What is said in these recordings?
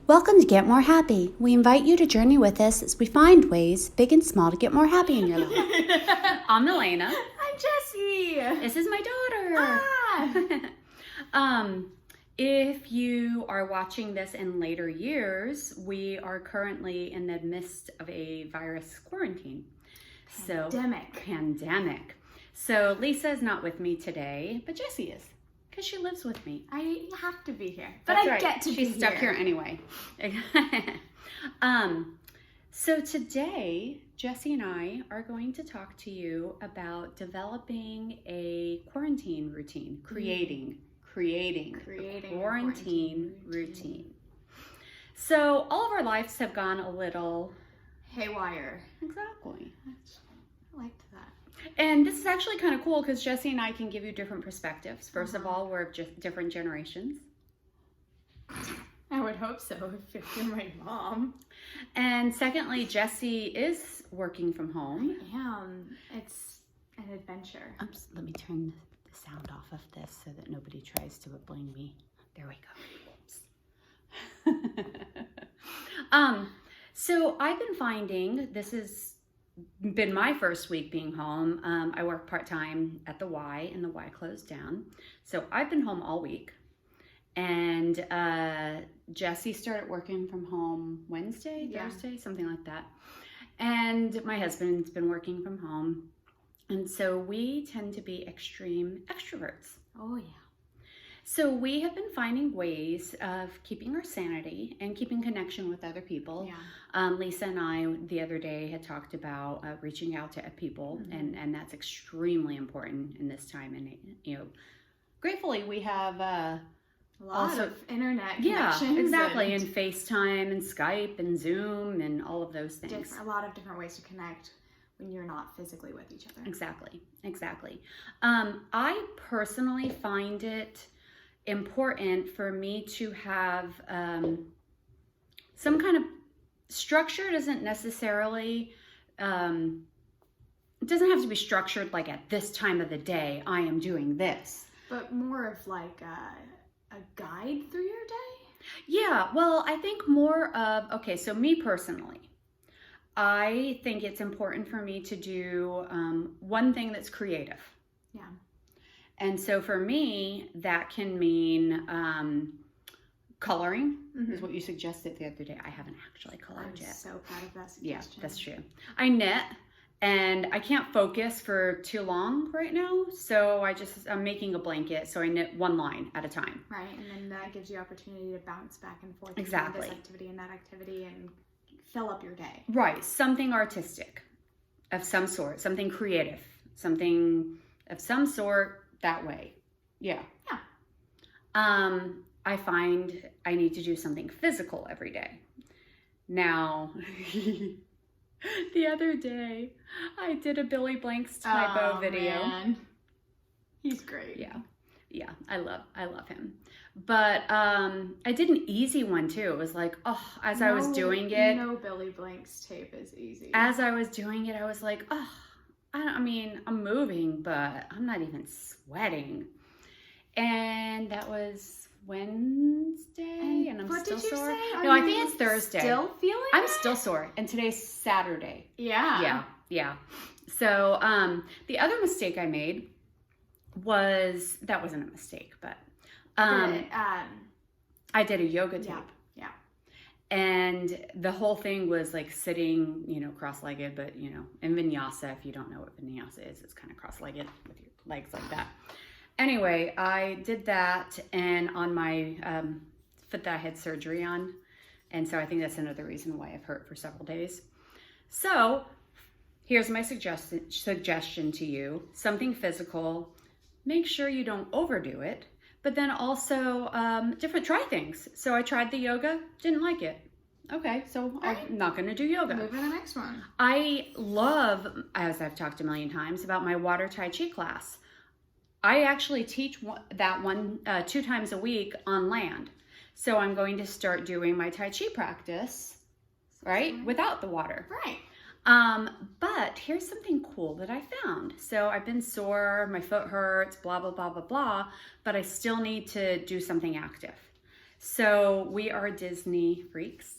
Welcome to Get More Happy. We invite you to journey with us as we find ways, big and small, to get more happy in your life. I'm Elena. I'm Jessie. This is my daughter. If you are watching this in later years, we are currently in the midst of a virus quarantine. Pandemic. So Lisa is not with me today, but Jessie is. Because she lives with me. I have to be here. But I get to be here. She's stuck here anyway. So today, Jessie and I are going to talk to you about developing a quarantine routine. Creating a quarantine routine. So all of our lives have gone a little... haywire. Exactly. I liked that. And this is actually kind of cool because Jessie and I can give you different perspectives. First of all, we're of different generations. I would hope so if you're my mom. And secondly, Jessie is working from home. I am. It's an adventure. Let me turn the sound off of this so that nobody tries to blame me. There we go. So I've been finding this has been my first week being home. I work part-time at the Y, and the Y closed down. So I've been home all week. And Jessie started working from home Wednesday, Thursday, something like that. And my husband's been working from home. And so we tend to be extreme extroverts. Oh, yeah. So we have been finding ways of keeping our sanity and keeping connection with other people. Yeah. Lisa and I the other day had talked about reaching out to people, and that's extremely important in this time. And gratefully we have a lot of internet connections. Yeah, exactly, and FaceTime and Skype and Zoom and all of those things. A lot of different ways to connect when you're not physically with each other. Exactly. I personally find it important for me to have some kind of structure. It doesn't necessarily it doesn't have to be structured like at this time of the day I am doing this, but more of like a guide through your day. Yeah, well, I think more of, so me personally, I think it's important for me to do one thing that's creative. Yeah. And so for me, that can mean coloring, is what you suggested the other day. I haven't actually colored yet. I'm so proud of that suggestion. Yeah, that's true. I knit, and I can't focus for too long right now. So I'm making a blanket, so I knit one line at a time. Right, and then that gives you opportunity to bounce back and forth exactly. between this activity and that activity and fill up your day. Right, something artistic of some sort, something creative, something of some sort. That way. Yeah. I find I need to do something physical every day. Now, the other day, I did a Billy Blanks typo video. Man. He's great. Yeah, I love him. But I did an easy one too. It was like, I was doing it. No Billy Blanks tape is easy. As I was doing it, I was like, I'm moving, but I'm not even sweating. And that was Wednesday, and I'm still sore. No, I think it's Thursday. Still feeling it? I'm still sore, and today's Saturday. Yeah. So the other mistake I made that wasn't a mistake, but I did a yoga tape. Yeah. And the whole thing was like sitting, cross-legged, but, in vinyasa, if you don't know what vinyasa is, it's kind of cross-legged with your legs like that. Anyway, I did that, and on my foot that I had surgery on. And so I think that's another reason why I've hurt for several days. So here's my suggestion to you. Something physical. Make sure you don't overdo it. But then also try things. So I tried the yoga, didn't like it. Okay, so I'm not going to do yoga. Move to the next one. I love, as I've talked a million times, about my water Tai Chi class. I actually teach that one 2 times a week on land. So I'm going to start doing my Tai Chi practice, right, without the water. Right. But here's something cool that I found. So I've been sore, my foot hurts, blah, blah, blah, blah, blah, but I still need to do something active. So we are Disney freaks.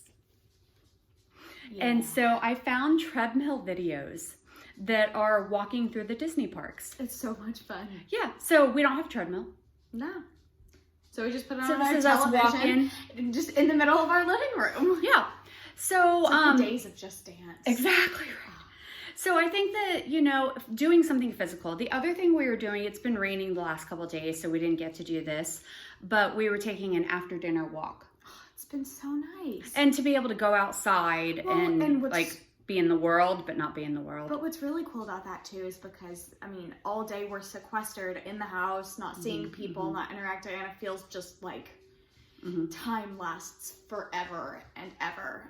Yeah. And so I found treadmill videos that are walking through the Disney parks. It's so much fun. Yeah, so we don't have treadmill. No. So we just put it on So our this is us television, walking. just in the middle of our living room. Yeah. So It's like the days of Just Dance. exactly right. So I think that, you know, doing something physical. The other thing we were doing, it's been raining the last couple of days, so we didn't get to do this, but we were taking an after dinner walk. It's been so nice. And to be able to go outside and what's- like be in the world, but not be in the world. But what's really cool about that too is because, I mean, all day we're sequestered in the house, not seeing people, not interacting, and it feels just like time lasts forever and ever.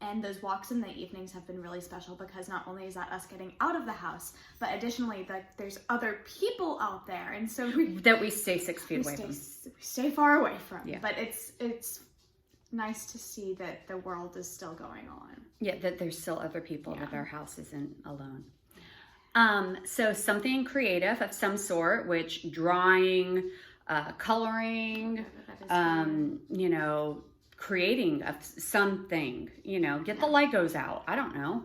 And those walks in the evenings have been really special because not only is that us getting out of the house, but additionally that there's other people out there, and so that we stay 6 feet away from. we stay far away from. Yeah. But it's nice to see that the world is still going on. Yeah, that there's still other people, that our house isn't alone. So something creative of some sort, which drawing, coloring, you know, creating of something, you know, get the Legos out. I don't know.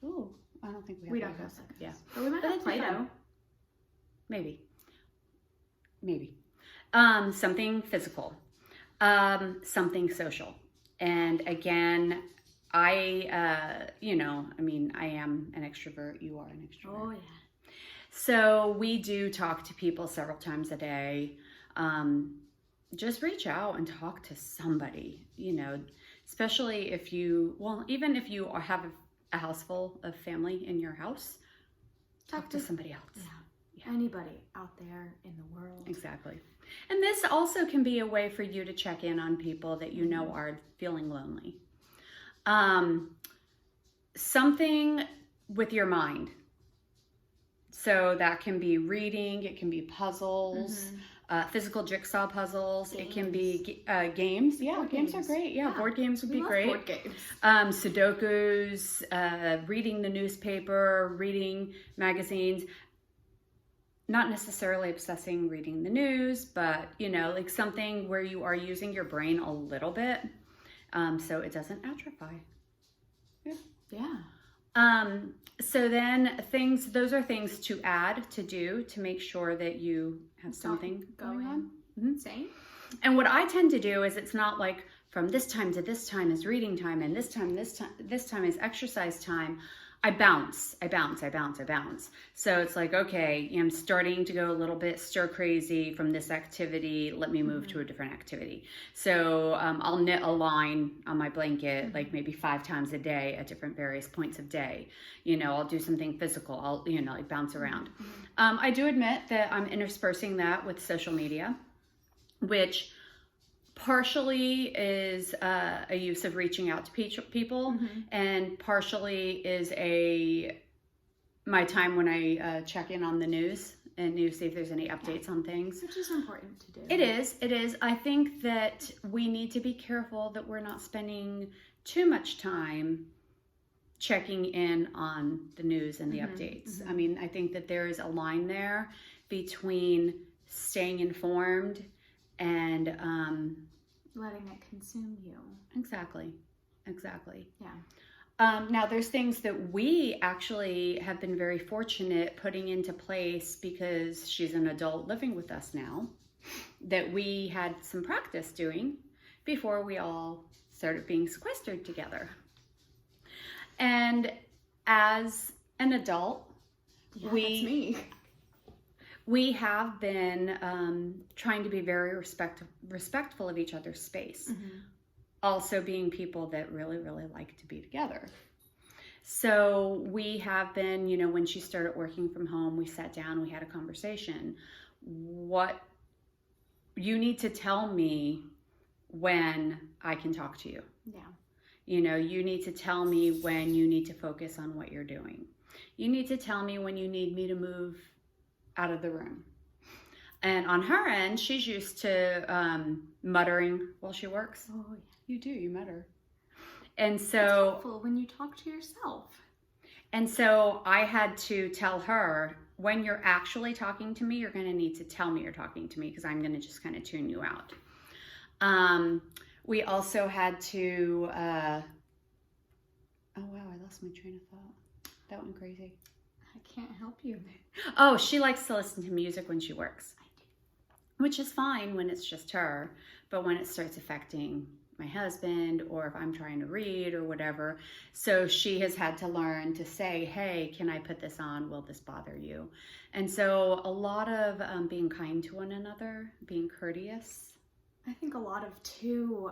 Ooh, I don't think we have don't Legos. have Legos. Yeah. But we might have that'd be fun. Play-Doh. Maybe. Something physical, something social. And again, you know, I mean, I am an extrovert. You are an extrovert. Oh, yeah. So we do talk to people several times a day. Just reach out and talk to somebody, you know, especially if you, well, even if you have a house full of family in your house, talk to somebody else. Yeah. Anybody out there in the world. Exactly. And this also can be a way for you to check in on people that you know are feeling lonely. Something with your mind. So that can be reading, it can be puzzles, physical jigsaw puzzles, Games. it can be games. Yeah, Board games are games. great. Yeah, board games would We be love great. board games. Sudokus, reading the newspaper, reading magazines. Not necessarily obsessing reading the news, but, you know, like something where you are using your brain a little bit so it doesn't atrophy. Yeah. So then those are things to add, to do, to make sure that you have something going on. Same. And what I tend to do is it's not like from this time to this time is reading time and this time is exercise time. I bounce. So it's like, okay, I'm starting to go a little bit stir crazy from this activity. Let me move to a different activity. So I'll knit a line on my blanket, like maybe 5 times a day at different various points of day. You know, I'll do something physical. I'll, you know, like bounce around. I do admit that I'm interspersing that with social media, which partially is a use of reaching out to people, and partially is my time when I check in on the news and see if there's any updates on things. Which is important to do. It is. I think that we need to be careful that we're not spending too much time checking in on the news and the updates. I mean, I think that there is a line there between staying informed and letting it consume you. Exactly. Yeah. Now there's things that we actually have been very fortunate putting into place because she's an adult living with us now, that we had some practice doing before we all started being sequestered together. And as an adult, That's me. we have been trying to be very respectful of each other's space. Also being people that really, really like to be together. So we have been, you know, when she started working from home, we sat down, we had a conversation. What you need to tell me when I can talk to you. Yeah. You know, you need to tell me when you need to focus on what you're doing. You need to tell me when you need me to move out of the room. And on her end, she's used to muttering while she works. Oh, yeah. You do, you mutter. And It's so, helpful when you talk to yourself. I had to tell her, when you're actually talking to me, you're going to need to tell me you're talking to me because I'm going to just kind of tune you out. We also had to, oh wow, I lost my train of thought. That went crazy. I can't help you. Oh, she likes to listen to music when she works, which is fine when it's just her, but when it starts affecting my husband or if I'm trying to read or whatever. So she has had to learn to say, hey, can I put this on? Will this bother you? And so a lot of being kind to one another, being courteous. I think a lot of too,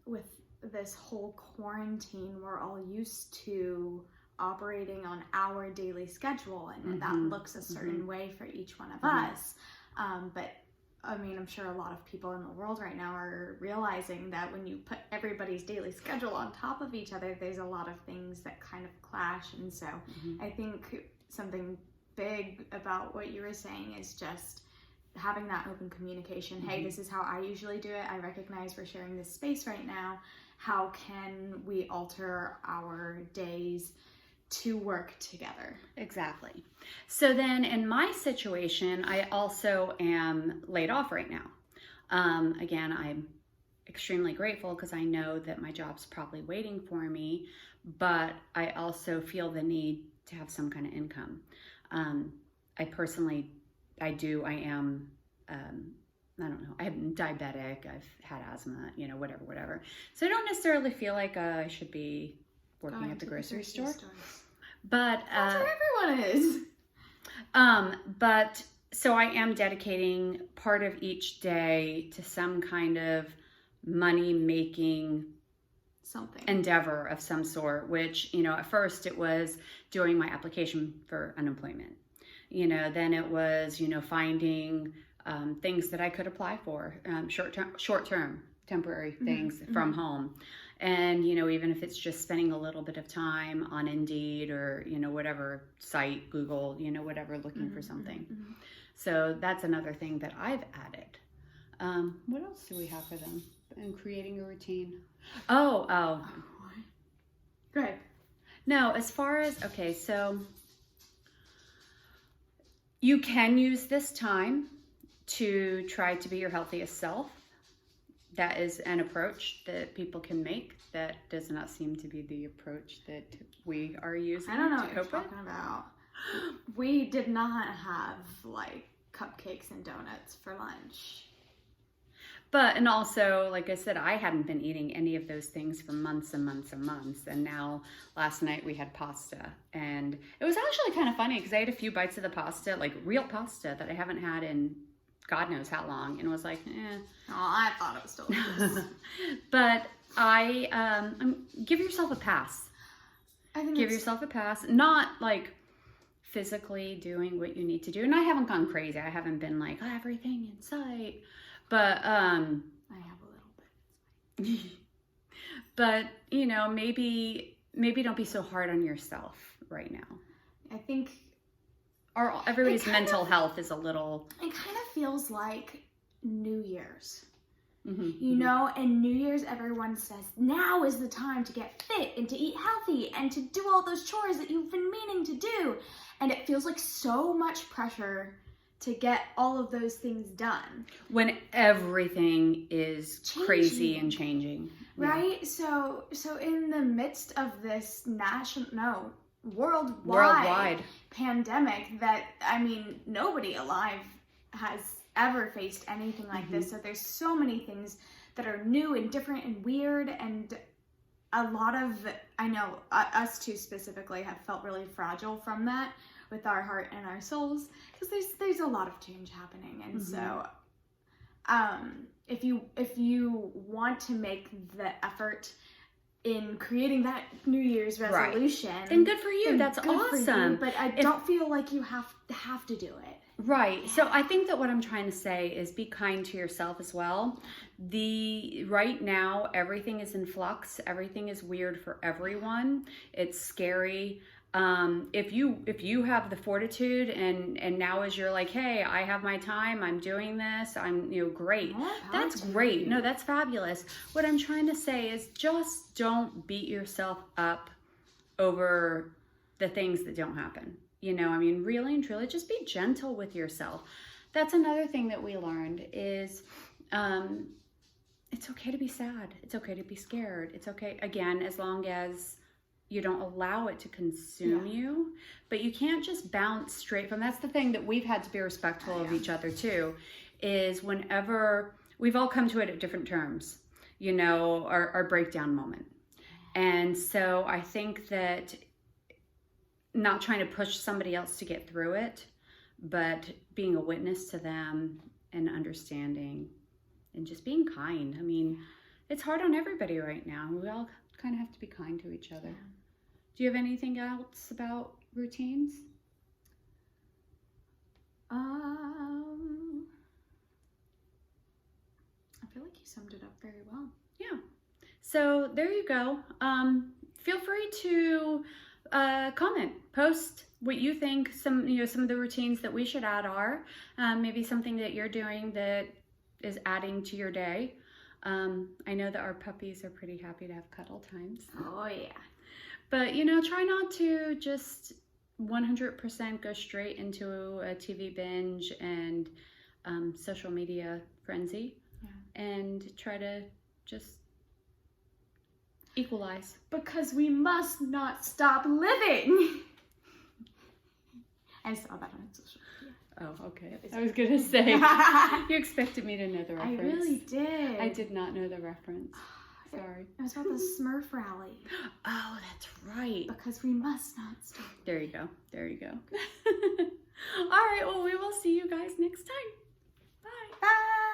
with this whole quarantine, we're all used to operating on our daily schedule, and that looks a certain way for each one of us. But I mean, I'm sure a lot of people in the world right now are realizing that when you put everybody's daily schedule on top of each other, there's a lot of things that kind of clash. And so I think something big about what you were saying is just having that open communication. Hey, this is how I usually do it. I recognize we're sharing this space right now. How can we alter our days to work together? Exactly. So then in my situation, I also am laid off right now. Again, I'm extremely grateful because I know that my job's probably waiting for me, but I also feel the need to have some kind of income. I personally, I am, I don't know, I'm diabetic, I've had asthma, whatever. So I don't necessarily feel like I should be working at the grocery store. But that's where everyone is. But so I am dedicating part of each day to some kind of money making endeavor of some sort, which, at first it was doing my application for unemployment. Then it was, finding things that I could apply for, short-term, temporary things from home. And, even if it's just spending a little bit of time on Indeed or, whatever site, Google, whatever, looking for something. So that's another thing that I've added. What else do we have for them? And creating a routine. Oh. Good. No, as far as, okay, so you can use this time to try to be your healthiest self. That is an approach that people can make. That does not seem to be the approach that we are using. I don't know what you're talking about. We did not have like cupcakes and donuts for lunch. And also, like I said, I hadn't been eating any of those things for months and months and months. And now last night we had pasta. And it was actually kind of funny because I ate a few bites of the pasta, like real pasta that I haven't had in God knows how long. And was like, eh. Oh, I thought it was delicious. But give yourself a pass. Give yourself a pass. Not like physically doing what you need to do. And I haven't gone crazy. I haven't been like, everything in sight. But I have a little bit. But maybe don't be so hard on yourself right now. I think everybody's mental health is a little. It kind of feels like New Year's. And New Year's everyone says now is the time to get fit and to eat healthy and to do all those chores that you've been meaning to do. And it feels like so much pressure to get all of those things done. When everything is crazy and changing. Right? Yeah. So in the midst of this worldwide pandemic that, nobody alive has ever faced anything like this. So there's so many things that are new and different and weird, and a lot of, I know us two specifically have felt really fragile from that with our heart and our souls, because there's a lot of change happening. And so if you want to make the effort in creating that New Year's resolution, then good for you. That's awesome. But I don't feel like you have to do it. Right. Yeah. So I think that what I'm trying to say is be kind to yourself as well. Right now, everything is in flux. Everything is weird for everyone. It's scary. If you have the fortitude and now as you're like, hey, I have my time, I'm doing this, I'm, great. That's great. No, that's fabulous. What I'm trying to say is just don't beat yourself up over the things that don't happen. Really and truly, just be gentle with yourself. That's another thing that we learned is, it's okay to be sad. It's okay to be scared. It's okay, again, as long as you don't allow it to consume you. But you can't just bounce straight from, that's the thing that we've had to be respectful of each other too, is whenever we've all come to it at different terms, you know, our breakdown moment. And so I think that not trying to push somebody else to get through it, but being a witness to them and understanding and just being kind. I mean, it's hard on everybody right now. We all kind of have to be kind to each other. Do you have anything else about routines? I feel like you summed it up very well. Yeah. So there you go. Feel free to comment, post what you think some of the routines that we should add are. Maybe something that you're doing that is adding to your day. I know that our puppies are pretty happy to have cuddle times. Oh yeah. But you know, try not to just 100% go straight into a TV binge and social media frenzy. Yeah. And try to just equalize. Because we must not stop living. I saw that on social media. Oh, okay. I was gonna say, you expected me to know the reference. I really did. I did not know the reference. Sorry. It was about the Smurf rally. Oh, that's right. Because we must not stop. There you go. There you go. All right. Well, we will see you guys next time. Bye. Bye.